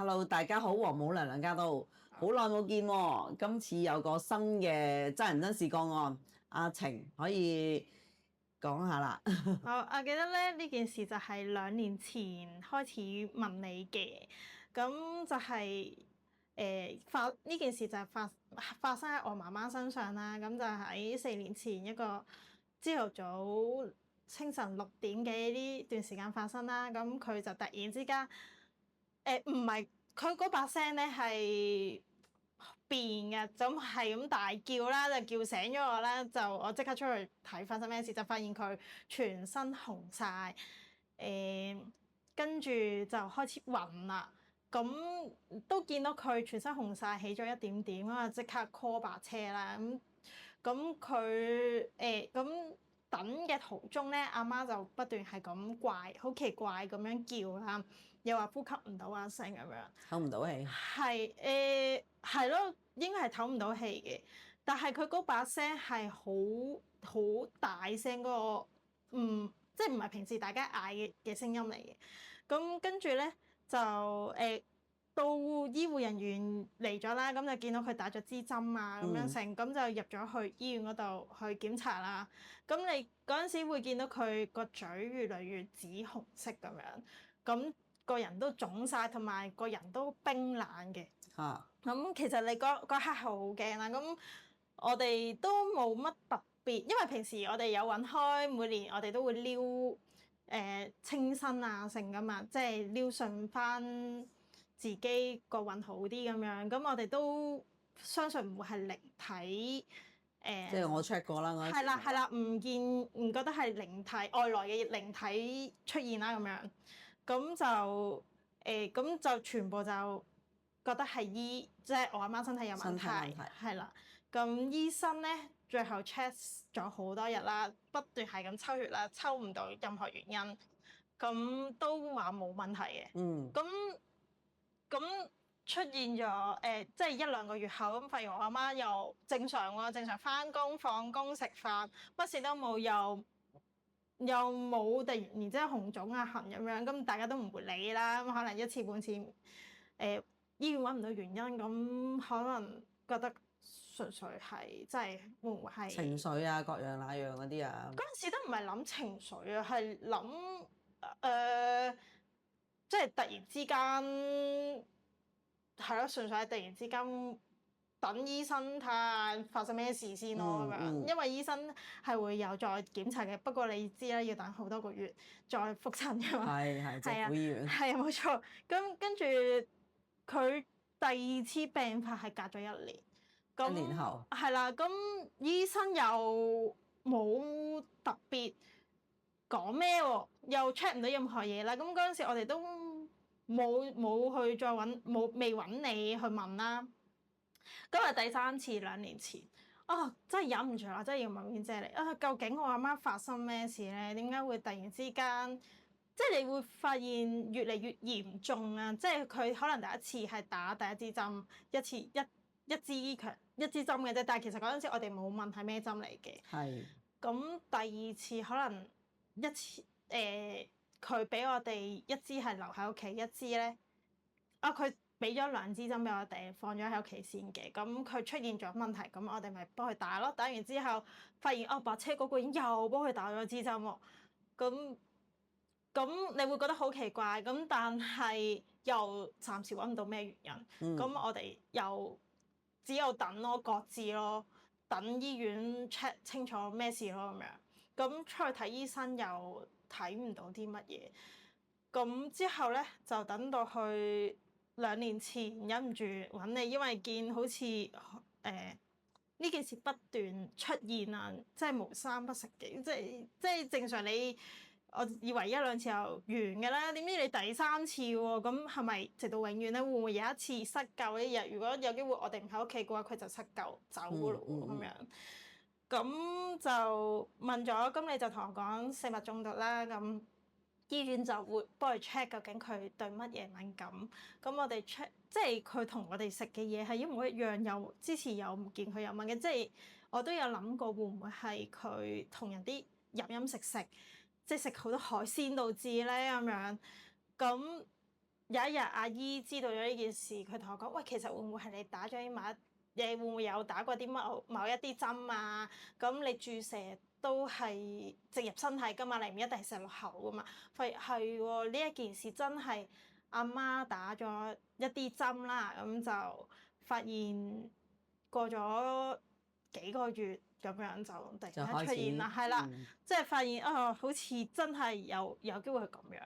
Hello，大家好，黃母娘娘家都好耐冇見喎，今次有個新嘅真人真事個案，阿晴可以講下啦。我記得咧呢件事就係2年前開始問你嘅，咁就係、呢件事就係發生喺我媽媽身上啦。咁就喺4年前一個朝頭早清晨6點嘅呢段時間發生啦。咁佢就突然之間唔係佢嗰把聲咧係變嘅，咁係咁大叫啦，就叫醒咗我啦，就我即刻出去睇發生咩事，就發現佢全身紅晒，跟住就開始暈啦，咁都見到佢全身紅晒，起咗一點點，咁啊即刻 call 把車啦，咁佢咁等嘅途中咧，阿媽就不斷係咁怪，好奇怪咁樣叫啦，又話呼吸唔到啊聲咁樣，唞唔到氣，係咯，應該係唞唔到氣嘅，但係佢嗰把聲係好大聲嗰個，即係唔係平時大家嗌嘅聲音嚟嘅。咁跟住咧就到醫護人員嚟咗啦，咁就見到佢打咗支針啊，咁樣成，咁就入咗去醫院嗰度去檢查啦。咁你嗰陣時會見到佢個嘴越嚟越紫紅色咁樣，咁個人都腫晒，同埋個人都冰冷嘅。咁其實你嗰刻係好驚啦。咁我哋都冇乜特別，因為平時我哋有揾開，每年我哋都會撩清新啊成噶嘛，即係撩順翻自己個運好啲咁樣。咁我哋都相信唔會係靈體即係我 check 過啦，我係啦，唔覺得係靈體外來嘅靈體出現啦咁樣。咁就全部就覺得係即係我阿媽身體有問題，係啦。咁醫生咧最後 check 咗好多日啦，不斷係咁抽血啦，抽唔到任何原因，咁都話冇問題嘅。咁出現咗即係1-2個月後，咁發現我阿媽又正常喎，正常返工、放工、食飯，乜事都冇，又冇突然之間紅腫啊痕咁樣，咁大家都唔會理啦。咁可能一次半次醫院揾唔到原因，咁可能覺得純粹係即係會唔會係情緒啊，各樣那樣嗰啲啊。嗰陣時都唔係諗情緒啊，係諗即係突然之間係咯，純粹係突然之間等醫生睇下發生咩事先咯咁樣，因為醫生係會有再檢查嘅，不過你知啦，要等好多個月再覆診㗎嘛。係政府醫院。係啊，冇錯。咁跟住佢第2次病發係隔咗1年。1年後。係啦，咁醫生又冇特別講咩喎，又 check 唔到任何嘢啦。咁嗰陣時我哋都冇去再未揾你去問啦。今日第3次2年前，真係忍唔住啦，真係要問婉姐你究竟我阿媽發生咩事咧？點解會突然之間，即係你會發現越嚟越嚴重啊！即係佢可能第一次係打第一支針，一支針嘅啫，但係其實嗰陣時我哋冇問係咩針嚟嘅。係。咁第2次可能一次佢俾我哋一支係留喺屋企，一支咧佢俾咗2支針俾我哋，放咗喺屋企先嘅。咁佢出現咗問題，咁我哋咪幫佢打咯。打完之後發現白車嗰個已經又幫佢打咗支針喎。咁你會覺得好奇怪，咁但係又暫時揾唔到咩原因。咁我哋又只有等咯，各自咯，等醫院 check 清楚咩事咯咁樣。咁出去睇醫生又睇唔到啲乜嘢。咁之後咧就等到去2年前忍唔住揾你，因為見好似呢件事不斷出現啊，即係無三不成幾，即係正常我以為1-2次就完嘅啦，點知你第3次喎，咁係咪直到永遠咧？會唔會有一次失救一日？如果有機會我哋唔喺屋企嘅話，佢就失救走㗎咯喎咁樣。咁就問咗，咁你就同我講食物中毒啦。咁醫院就會幫佢 check 究竟佢對乜嘢敏感。咁我哋 check 即係佢同我哋食嘅嘢係一模一樣，又之前又唔見佢有問嘅，即係我都有諗過會唔會係佢同人啲飲食，即係食好多海鮮導致咧咁樣。咁有一日阿姨知道咗呢件事，佢同我講：喂，其實會唔會係你打咗啲你會唔會有打過啲某一啲針啊？咁你注射都係植入身體㗎嘛，你唔一定係食落口㗎嘛。發現係喎，呢一件事真係阿媽打咗一啲針啦，咁就發現過咗幾個月咁樣就突然間出現啦，係啦，即係發現好似真係有機會係咁樣。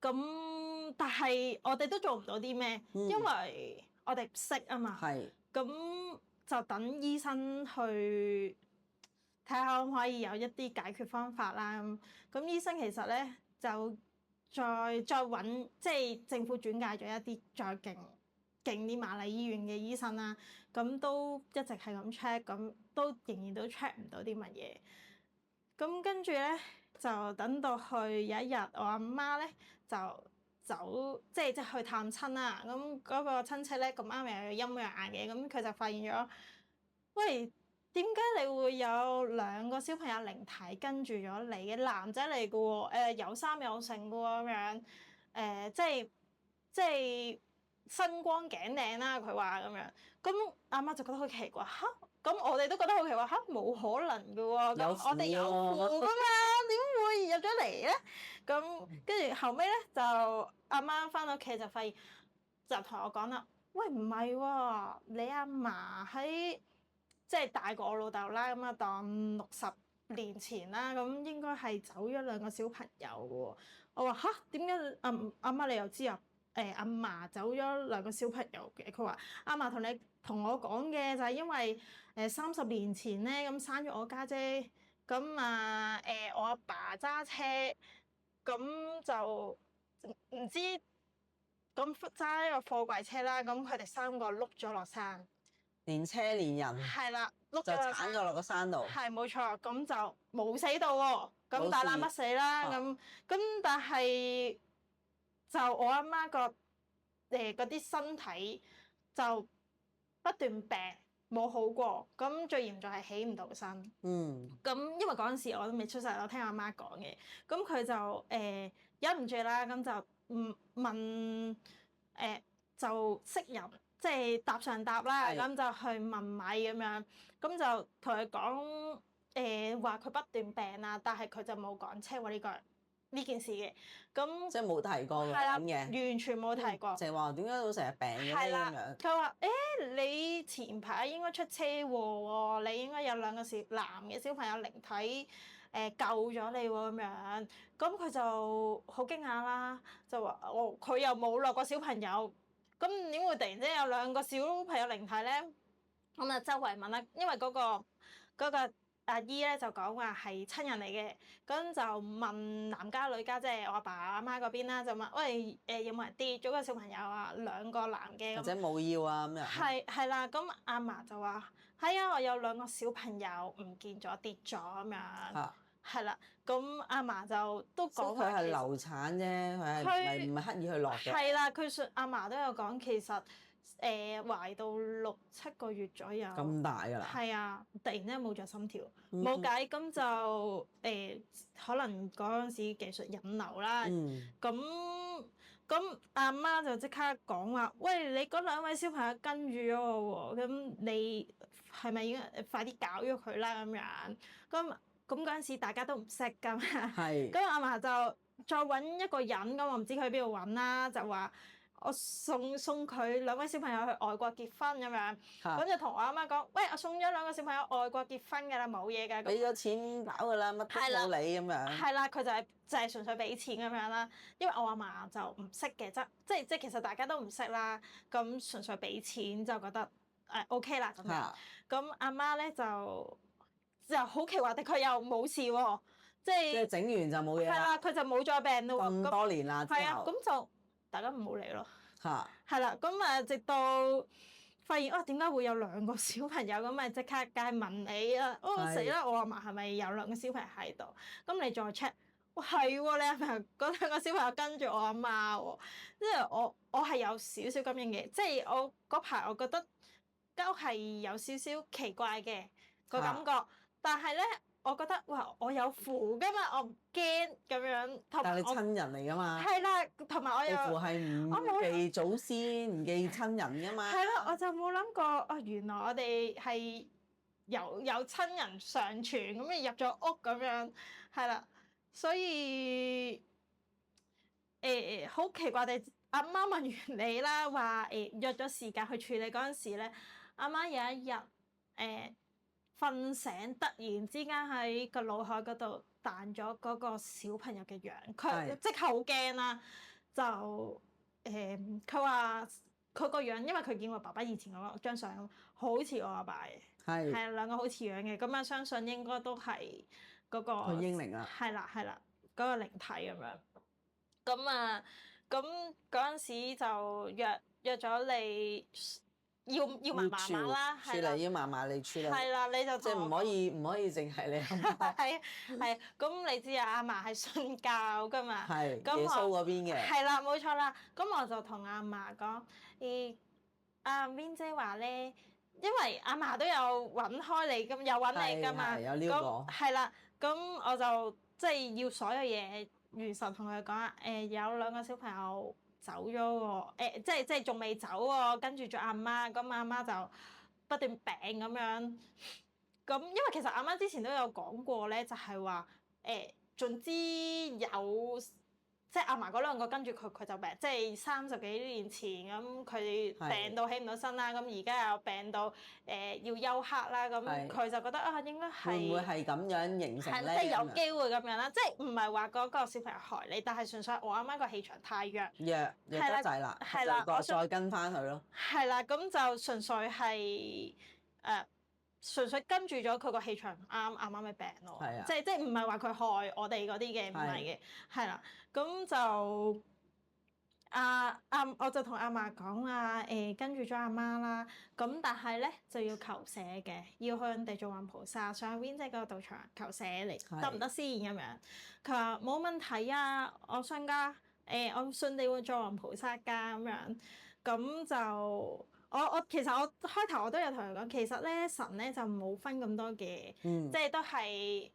咁但係我哋都做唔到啲咩，因為我哋唔識啊嘛。咁就等醫生去睇下可唔可以有一啲解決方法啦。咁醫生其實咧就再揾，即係政府轉介咗一啲再勁啲瑪麗醫院嘅醫生啦。咁都一直係咁 check，咁都仍然都 check 唔到啲乜嘢。咁跟住咧就等到去有一日，我阿媽咧就走，即係去探親啦。咁嗰個親戚咧咁啱又有陰陽眼嘅，咁佢就發現咗，喂，點解你會有2個小朋友靈體跟住咗你嘅？男仔嚟嘅喎，有衫有剩嘅喎咁樣，即係身光頸靚啦，佢話咁樣。咁阿媽就覺得好奇怪嚇。咁我哋都覺得好奇怪嚇，冇可能嘅喎，咁我哋有父噶嘛，點會入咗嚟咧？咁跟住後尾咧就阿媽翻到屋企就發現，就同我講啦，喂，唔係喎，你阿嫲喺即係大過我老豆啦，咁啊當60年前啦，咁應該係走咗2個小朋友嘅喎。我話吓，點解阿媽你又知啊？阿嫲走咗2個小朋友嘅，佢話阿嫲同我講嘅就係因為30年前咧咁生咗我家姐，咁我阿爸揸車，咁就唔知咁揸一個貨櫃車啦，咁佢哋3個碌咗落山，連車連人係啦，碌就咗鏟咗落個山度，係冇錯，咁就冇死到喎，咁大難不死啦，咁但係就我阿媽個嗰啲身體就不斷病冇好過，咁最嚴重係起唔到身。咁因為嗰陣時我都未出世，我聽阿媽講嘅，咁佢就忍唔住啦，咁就問就識人，即係搭上搭啦，咁就去問米咁樣，咁就同佢講話佢不斷病啊，但係佢就冇講車禍呢件事嘅，咁即係冇提過嘅，完全冇提過，就係話點解會成日病嘅咧咁樣？佢話你前排應該出車禍喎，你應該有2個男嘅小朋友靈體救咗你喎咁樣，咁佢就好驚訝啦，就話佢又冇落過小朋友，咁點會突然之間有2個小朋友靈體咧？咁啊周圍問啦，因為嗰個阿姨咧就講話係親人嚟嘅，咁就問男家女家，即係我阿爸阿媽嗰邊啦，就問喂有冇人跌咗個小朋友啊？2個男嘅，或者冇要啊咁樣。係啦，咁阿嫲就話係啊，我有2個小朋友唔見咗跌咗咁樣，係啦，咁阿嫲就都講佢係流產啫，佢唔係刻意去落嘅。係啦，佢阿嫲都有講其實。懷到6、7個月左右，咁大㗎啦。係啊，突然之間冇咗心跳，冇計，咁就可能嗰陣時技術引流啦。咁阿媽就即刻講話，喂，你嗰2位小朋友跟住咗我喎，咁你係咪應該快啲搞咗佢啦咁樣？咁嗰陣時大家都唔識㗎嘛。咁阿嫲就再揾一個人，咁我唔知佢喺邊度揾啦，就話。我送佢2位小朋友去外國結婚咁樣，咁就同我阿媽講，喂，我送咗2個小朋友外國結婚㗎啦，冇嘢㗎。俾咗錢搞㗎啦，乜都冇理咁樣。係啦，佢就係純粹俾錢咁樣啦，因為我阿嫲就唔識嘅，即係其實大家都唔識啦，咁純粹俾錢就覺得OK 啦咁樣。咁阿媽咧就好奇怪地，佢又冇事喎，即係整完就冇嘢。係啦，佢就冇再病咯喎。咁多年啦，係啊，咁就。大家唔好理咯，係啦，咁直到發現點解會有2個小朋友，咁咪即刻梗係問你啦，死啦！我阿嫲係咪有2個小朋友喺度？咁你再 check，係喎，你係咪嗰2個小朋友跟住我阿媽喎？因為我係有少少感應嘅，即係我嗰排我覺得都係有少少奇怪嘅個感覺，但係咧我覺得哇，我有符㗎嘛，我唔驚咁樣。同但係你埋我親人嚟㗎嘛？係啦，同埋我又你符係唔記祖先、唔記親人㗎嘛？係咯，我就冇諗過哦，原來我哋係有親人上傳咁入咗屋咁樣，係啦，所以好奇怪地，阿媽問完你啦，話約咗時間去處理嗰陣時咧，阿媽有一日瞓醒，突然之間喺個腦海嗰度彈咗嗰個小朋友嘅樣，佢係即刻好驚啦，就佢話佢個樣，因為佢見過爸爸以前嗰張相，好似我阿爸嘅，係係兩個好似樣嘅，咁啊相信應該都係嗰個佢英靈啦，係啦係啦，嗰個靈體咁樣。咁啊，咁嗰陣時就約咗你要嫲嫲啦，處係啦，理要嫲嫲嚟處理，係啦，你就即係唔可以淨係你阿媽，係係，咁你知啊，阿嫲係信教噶嘛，係耶咁穌嗰邊嘅，係啦，冇錯啦，咁我就同阿嫲講，阿 Win 姐話咧，因為阿嫲都有揾開你咁，有揾你噶嘛，係有撩過，咁係啦，咁我就即係要所有嘢如實同佢講有兩個小朋友走咗喎，即係仲未走喎，跟住咗阿媽，咁阿媽就不斷病咁樣。咁因為其實阿媽之前都有講過咧，就係話總之有即係阿嫲嗰兩個跟住佢，佢就病，即係30幾年前咁，佢病到起唔到身啦，咁而家又病到要休克啦，咁佢就覺得啊應該係會唔會係咁樣形成咧？即係有機會咁樣啦，即係唔係話嗰個小朋友害你，但係純粹我阿媽個氣場太弱，弱得滯啦，係啦，我再跟翻佢咯。係啦，咁就純粹係純粹跟住咗佢個氣場啱，阿媽咪病咯，即係唔係話佢害我哋嗰啲嘅，唔係嘅，係啦，咁就我就同阿嫲講話跟住咗阿媽啦，咁但係咧就要求赦嘅，要向地藏王菩薩上 Win 姐個道場求赦嚟得唔得先咁樣？佢話冇問題啊，我信㗎，我信地藏王菩薩㗎咁樣，咁就。其實我開頭我都有同佢講，其實咧神咧就冇分咁多嘅，即係都係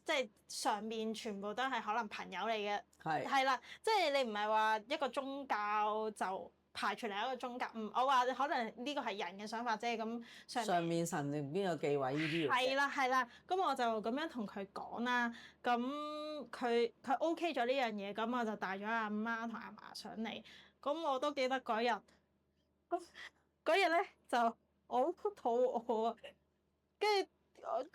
即係上面全部都係可能朋友嚟嘅，係啦，即係你唔係話一個宗教就排除另一個宗教，我話可能呢個係人嘅想法啫，咁上面神定邊個忌諱呢啲嘢？係啦，咁我就咁樣同佢講啦，咁佢 OK 咗呢樣嘢，咁我就帶咗阿媽同阿嫲上嚟，咁我都記得嗰日。嗰日咧就我好肚餓啊，跟住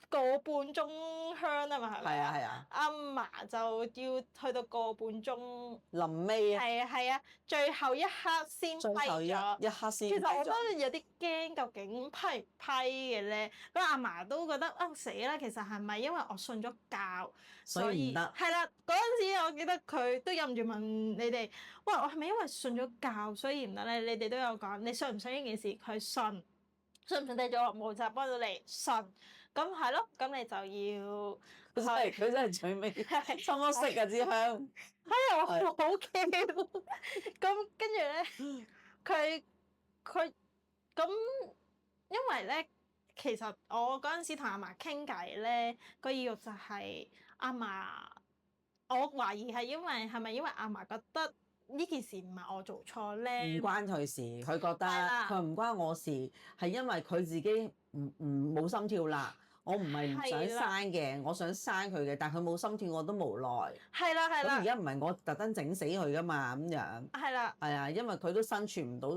個半鐘香啊嘛，係咪啊？係啊。阿嫲就要去到個半鐘。臨尾啊。係啊，最後一刻先批咗。最後一刻先批咗。其實我都有啲驚，究竟批唔批嘅咧？咁阿嫲都覺得啊死啦！其實係咪因為我信咗教，所以唔得？係啦，嗰陣時我記得佢都忍唔住問你哋，喂，我係咪因為信咗教所以唔得咧？你哋都有講，你信唔信呢件事？佢信，信唔信地藏王菩薩幫到你？信，咁係咯，咁你就要。佢真係最尾收咗息啊支香。係啊，我好驚。咁跟住咧，佢咁，因為咧，其實我嗰陣時同阿嫲傾偈咧，個意欲就係阿嫲，我懷疑係咪因為阿嫲覺得呢件事唔係我做錯咧？唔關佢事，佢覺得佢唔關我事，係因為佢自己冇心跳啦。我唔係唔想生嘅，我想生佢嘅，但佢冇心跳，我都無奈。係啦。咁而家唔係我特登整死佢噶嘛，咁樣。係啦。係啊，因為佢都生存唔到，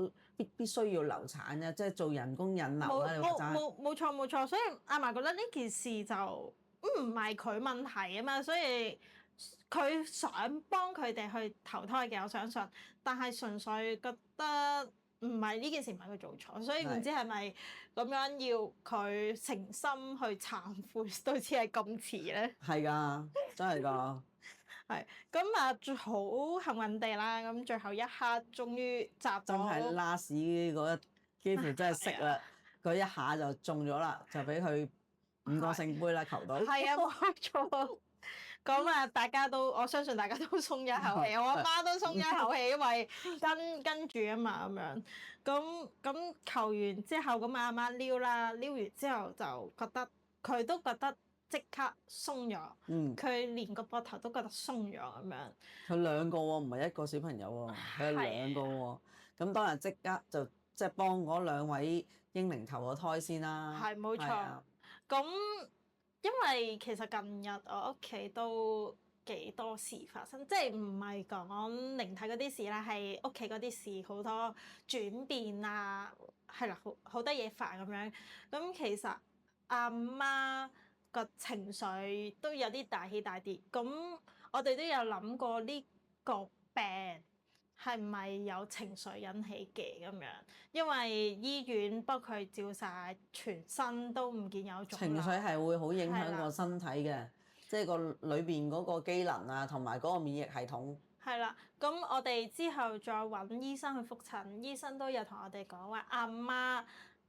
必須要流產啊，即係做人工引流啦。冇錯，所以阿嫲覺得呢件事就唔係佢問題啊嘛，所以佢想幫佢哋去投胎嘅，我相信，但係純粹覺得。唔係呢件事唔係佢做錯，所以唔知係咪咁樣要佢誠心去懺悔，都似係咁遲咧。係㗎，真係㗎。係咁啊，好幸運地啦，咁最後一刻終於集咗。真係 last 嗰一幾乎真係識啦，嗰一下就中咗啦，就俾佢5個聖杯啦，求到。係啊，冇錯。咁啊，我相信大家都鬆一口氣，我阿媽都鬆一口氣，因為跟住啊嘛咁樣。咁求完之後，咁阿媽撩完之後就覺得佢都覺得即刻鬆咗，佢連個膊頭都覺得鬆咗咁樣。佢兩個喎，唔係一個小朋友喎，佢係兩個喎。咁當日即刻就即係幫嗰兩位嬰靈投個胎先啦。係冇錯。咁因為其實近日我屋企都幾多事發生，即係唔係講靈體嗰啲事啦，係屋企嗰啲事好多轉變啊，係啦，好多嘢煩咁樣。咁其實阿媽個情緒都有啲大起大跌，咁我哋都有諗過呢個病係咪有情緒引起嘅咁樣？因為醫院幫佢照晒全身都唔見有腫瘤。情緒係會好影響個身體嘅，即係個裏邊嗰個機能啊，同埋嗰個免疫系統。係啦，咁我哋之後再揾醫生去覆診，醫生都有同我哋講話，阿媽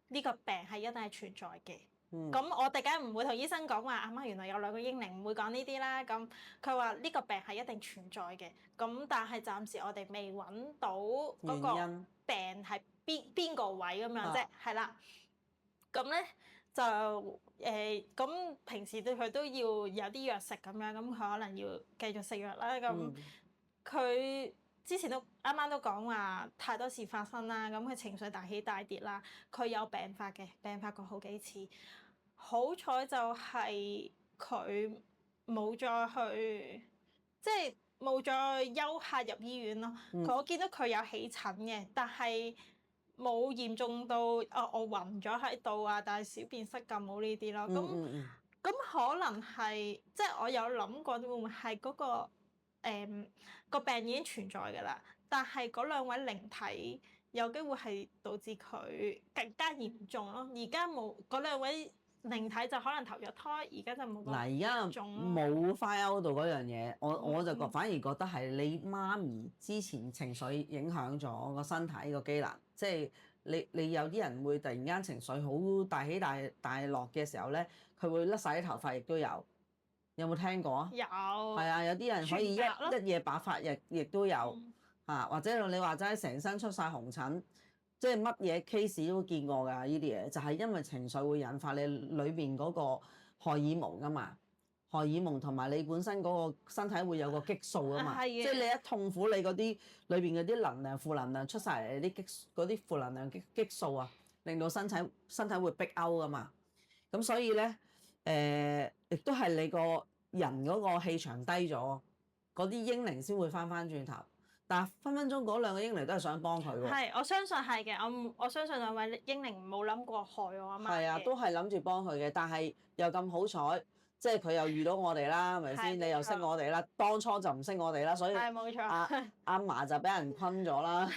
呢個病係一定係存在嘅。咁我哋梗係唔會同醫生講話，阿媽原來有兩個嬰靈，唔會講呢啲啦。咁佢話呢個病係一定存在嘅。咁但係暫時我哋未揾到嗰個病係邊個位咁樣啫，係啦。咁咧就咁平時對佢都要有啲藥食咁樣，咁佢可能要繼續食藥啦。咁佢之前都啱啱都講話太多事發生啦，咁佢情緒大起大跌啦，佢有病發嘅，病發過好幾次。好彩就係佢冇再去，即係冇再休克入醫院咯。我見到佢有起疹嘅，但係冇嚴重到我暈咗喺度啊，但係小便失禁冇呢啲咯。咁可能係即係我有諗過會唔會係嗰個個病已經存在㗎啦，但係嗰兩位靈體有機會係導致佢更加嚴重咯。而家冇嗰兩位靈體就可能投咗胎，而家就冇咁嚴重。嗱，而家冇花勾到嗰樣嘢，我就反而覺得係你媽咪之前情緒影響咗個身體個機能，即係你有啲人會突然間情緒好大起大落嘅時候咧，佢會甩晒啲頭髮，亦都有。有冇聽過啊？有。係啊，有啲人可以一夜白髮，亦都有嚇，或者你話齋成身出晒紅疹。即係乜嘢 case 都見過㗎，呢啲嘢就係因為情緒會引發你裏邊嗰個荷爾蒙啊嘛，荷爾蒙同埋你本身嗰個身體會有個激素啊嘛，即係你一痛苦，你嗰啲裏邊嗰啲能量負能量出晒嚟，嗰啲負能量激素啊，令到身體會逼勾㗎嘛，咁所以咧亦都係你個人嗰個氣場低咗，嗰啲嬰靈先會翻轉頭。但係分分鐘嗰兩個嬰靈都係想幫佢喎。係，我相信係嘅。我相信兩位嬰靈冇諗過害我阿媽嘅。係啊，都係諗住幫佢嘅，但係又咁好彩，即係佢又遇到我哋啦，係咪先？你又識我哋啦，當初就唔識我哋啦，所以係冇錯。阿嫲就俾人昆咗啦，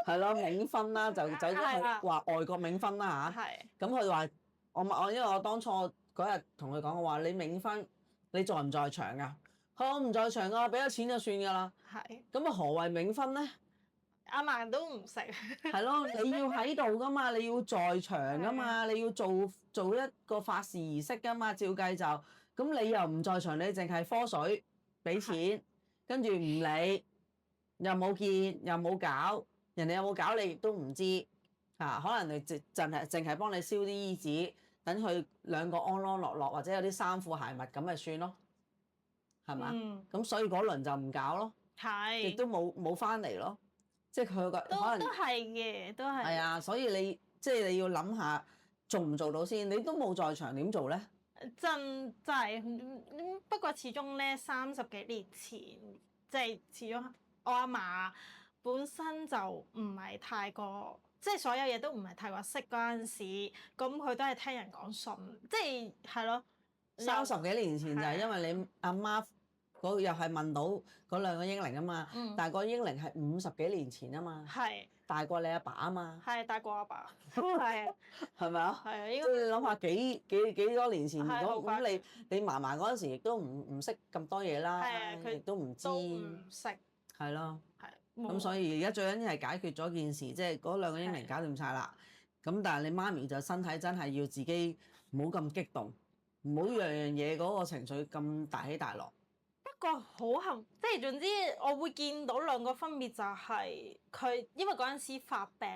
係咯，冥婚啦，就走咗去話外國冥婚啦嚇。係。咁佢話我因為我當初嗰日同佢講，我話你冥婚，你在唔在場㗎？我唔在場啊，俾咗錢就算㗎啦。係。咁啊，何謂冥婚咧？阿嫲都唔識。係咯，你要喺度㗎嘛，你要在場㗎嘛，你要做一個法事儀式㗎嘛，照計就咁你又唔在場，你淨係科水俾錢，跟住唔理，又冇見又冇搞，人哋有冇搞你亦都唔知嚇，可能你淨係幫你燒啲衣紙，等佢兩個安安樂樂，或者有啲衫褲鞋襪咁咪算咯。係嘛？咁所以嗰輪就唔搞咯，亦都冇翻嚟咯。即係佢個可能都係嘅，都係。係啊，所以你要諗下做唔做到先。你都冇在場點做咧？真係，不過始終咧30幾年前，即係始終我阿嫲本身就唔係太過，即係所有嘢都唔係太過識嗰陣時，咁佢都係聽人講信，即係咯。30幾年前就係因為你阿媽。又係問到嗰兩個嬰靈啊嘛，但係個嬰靈係50幾年前啊嘛，大過你阿爸啊嘛，大過阿爸，係啊，係咪啊？係啊，即係你諗下幾多年前咁你嫲嫲嗰陣時亦都唔識咁多嘢啦，亦都唔知，都唔識，係咯，係咁所以而家最緊要係解決咗件事，即係嗰兩個嬰靈搞掂晒啦。咁但係你媽咪就身體真係要自己唔好咁激動，唔好樣樣嘢嗰個情緒咁大起大落。不過好幸，即係總之我會見到兩個分別就係佢，因為嗰陣時發病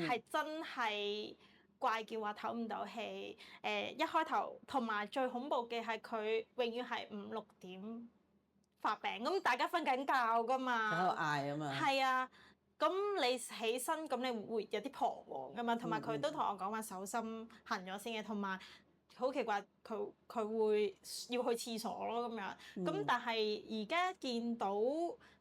係真係怪叫話唞唔到氣，一開頭同埋最恐怖嘅係佢永遠係5、6點發病，咁大家瞓緊覺㗎嘛，喺度嗌啊嘛。係啊，咁你起身咁你會有啲彷徨㗎嘛，同埋佢都同我講話手心痕咗先嘅，同埋好奇怪佢會要去廁所咯咁樣，咁但係而家見到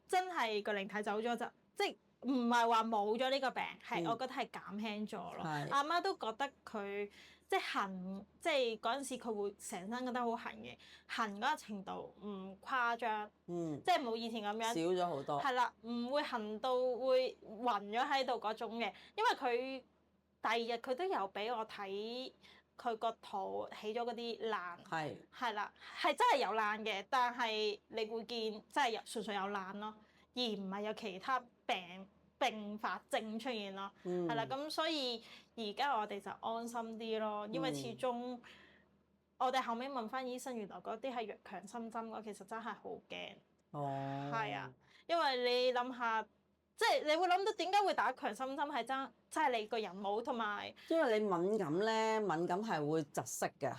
真係個靈體走咗就即係。唔係話冇咗呢個病，係我覺得係減輕咗咯。阿媽都覺得佢即係痕，即係嗰陣時佢會成身覺得好痕嘅，痕嗰個程度唔誇張，即係冇以前咁樣少咗好多。係啦，唔會痕到會暈咗喺度嗰種嘅，因為佢第二日佢都有俾我睇佢個肚起咗嗰啲爛，係啦，係真係有爛嘅，但係你會見真係純粹有爛咯，而唔係有其他併發症出現咯，係啦，咁所以而家我哋就安心啲咯，因為始終我哋後尾問翻醫生，原來嗰啲係弱強心針咯，其實真係好驚。哦。係啊，因為你諗下，即係你會諗到點解會打強心針係真係你個人冇同埋。因為你敏感咧，敏感係會窒息㗎。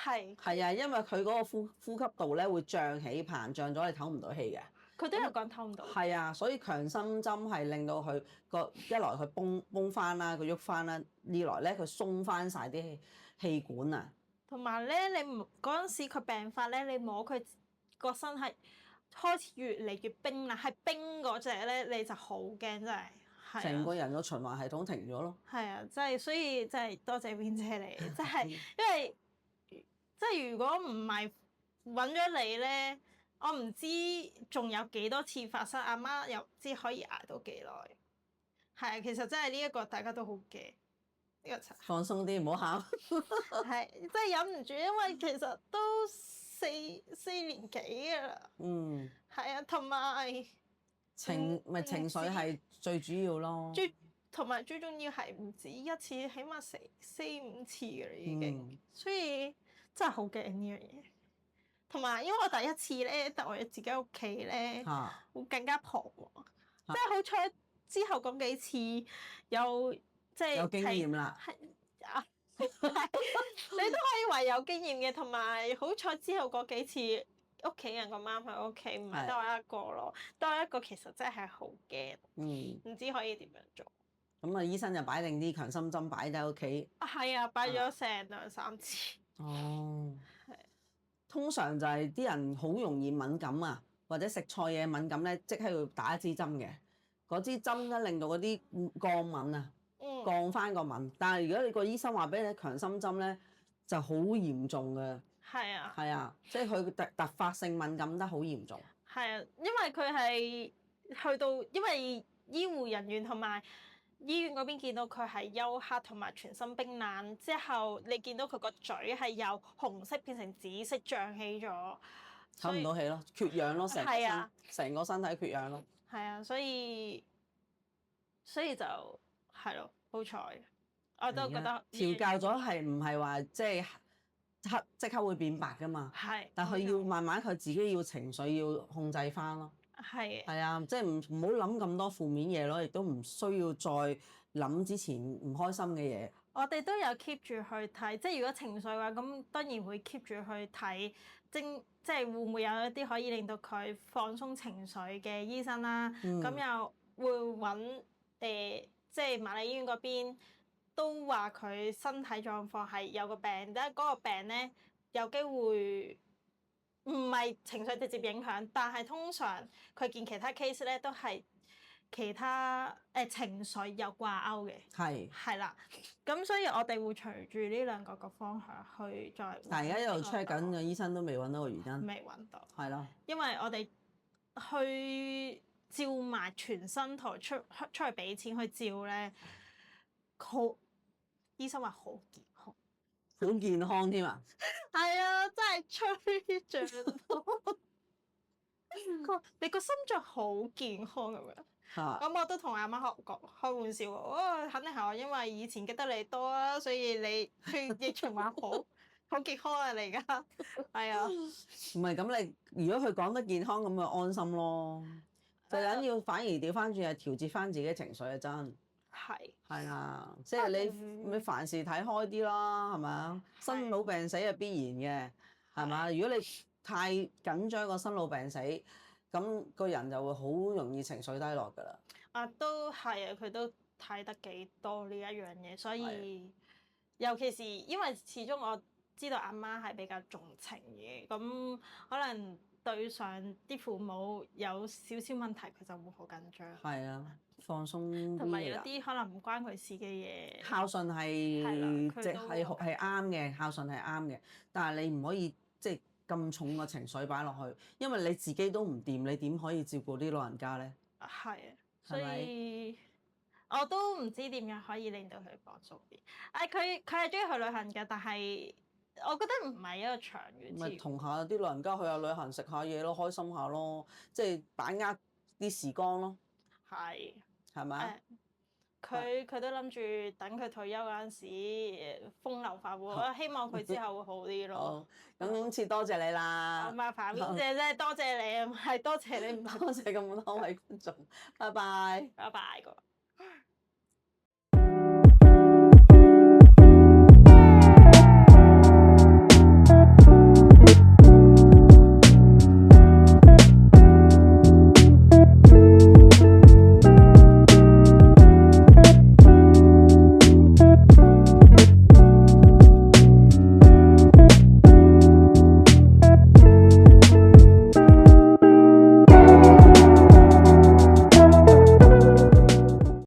係。係啊，因為佢嗰個呼吸道咧會脹起膨脹咗，你唞唔到氣嘅。佢都有講透唔到。係啊，所以強心針係令到佢一來佢崩翻啦，佢喐翻啦；二來咧佢鬆翻晒啲氣管啊。同埋咧，你嗰陣時佢病發咧，你摸佢個身係開始越嚟越冰啦，係冰嗰隻咧，你就好驚真係。成個人個循環系統停咗咯。係啊，真係所以真係多謝 Win 姐你，真係因為即係如果唔係揾咗你咧。我唔知仲有幾多次發生，阿媽又唔知可以捱到幾耐。係啊，其實真係呢一個大家都好驚。呢個放鬆啲，唔好喊。係，真係忍唔住，因為其實都四年幾㗎啦。係啊，同埋情緒係最主要咯。同埋最重要係唔止一次，起碼4-5次㗎啦已經。所以真係好驚呢樣嘢。同埋，因為我第一次咧，得我自己屋企咧，會更加彷徨。即係好彩之後嗰幾次有有經驗啦。你都可以話有經驗嘅，同埋好彩之後嗰幾次屋企人咁啱喺屋企，唔係得我一個咯。得我一個其實真係好驚，唔知可以點樣做。咁啊，醫生就擺定啲強心針擺喺屋企。係啊，擺咗成2-3次。哦。通常就係啲人好容易敏感啊，或者食錯嘢敏感咧，即刻要打一支針嘅。嗰支針咧令到嗰啲降敏啊，降翻個敏。但係如果你個醫生話俾你強心針咧，就好嚴重嘅。係啊。係啊，即係佢突發性敏感得好嚴重。係啊，因為佢係去到，因為醫護人員同埋醫院嗰邊見到佢係休克同埋全身冰冷，之後你見到佢個嘴係由紅色變成紫色脹起咗，唞唔到氣咯，缺氧咯，成個身體缺氧咯。係啊，所以就係咯，好彩，我都覺得調教咗係唔係話即刻會變白㗎嘛？係，但佢要慢慢佢自己要情緒要控制翻咯。係啊，即係唔好諗咁多負面嘢咯，亦都唔需要再諗之前唔開心嘅嘢。我哋都有 keep 住去睇，即係如果情緒嘅話，咁當然會 keep 住去睇，即係會唔會有一啲可以令到佢放鬆情緒嘅醫生啦。咁又會揾即係瑪麗醫院嗰邊都話佢身體狀況係有個病，但係嗰個病咧有機會。唔係情緒直接影響，但係通常佢見其他 case 咧都係其他情緒有掛鈎嘅。係啦，咁所以我哋會隨住呢兩個方向去再。但係而家一路 check 緊個醫生都未揾到個原因。未揾到。係咯。因為我哋去照埋全身圖出去俾錢去照咧，醫生話好健康。好健康添啊！係啊，真係吹脹到。你個心臟好健康咁樣。咁我都同阿媽開玩笑喎，肯定係我因為以前記得你多啊，所以你血液循環好健康啊！你而家係啊。唔係咁，你如果佢講得健康咁，就安心咯。最緊要反而調翻轉係調節翻自己情緒啊！真。係係啊，即係你凡事睇開啲啦，係咪啊？生老病死係必然嘅，係嘛？如果你太緊張個生老病死，咁個人就會好容易情緒低落㗎啦。啊，都係啊，佢都睇得幾多呢一樣嘢，所以係尤其是因為始終我知道阿媽係比較重情嘅，咁可能對上啲父母有少少問題，佢就會好緊張。係啊，放鬆同埋啲啦。有啲可能唔關佢事嘅嘢，孝順係啦係即佢都係啱嘅，孝順係啱嘅，但係你唔可以即係咁重個情緒擺落去，因為你自己都唔掂，你點可以照顧啲老人家咧？係啊，所係咪？以我都唔知點樣可以令到佢放鬆啲。佢係中意去旅行嘅，但係我覺得唔係一個長遠之計。咪同下啲老人家去下旅行食下嘢咯，開心下咯，即係把握啲時光咯，係係咪啊？佢都諗住等佢退休嗰陣時風流快活，我希望佢之後會好啲咯。好，咁今次多謝你啦，麻煩邊姐啫，多謝你啊，係多謝你，唔係多謝咁多位觀眾，拜拜。拜拜。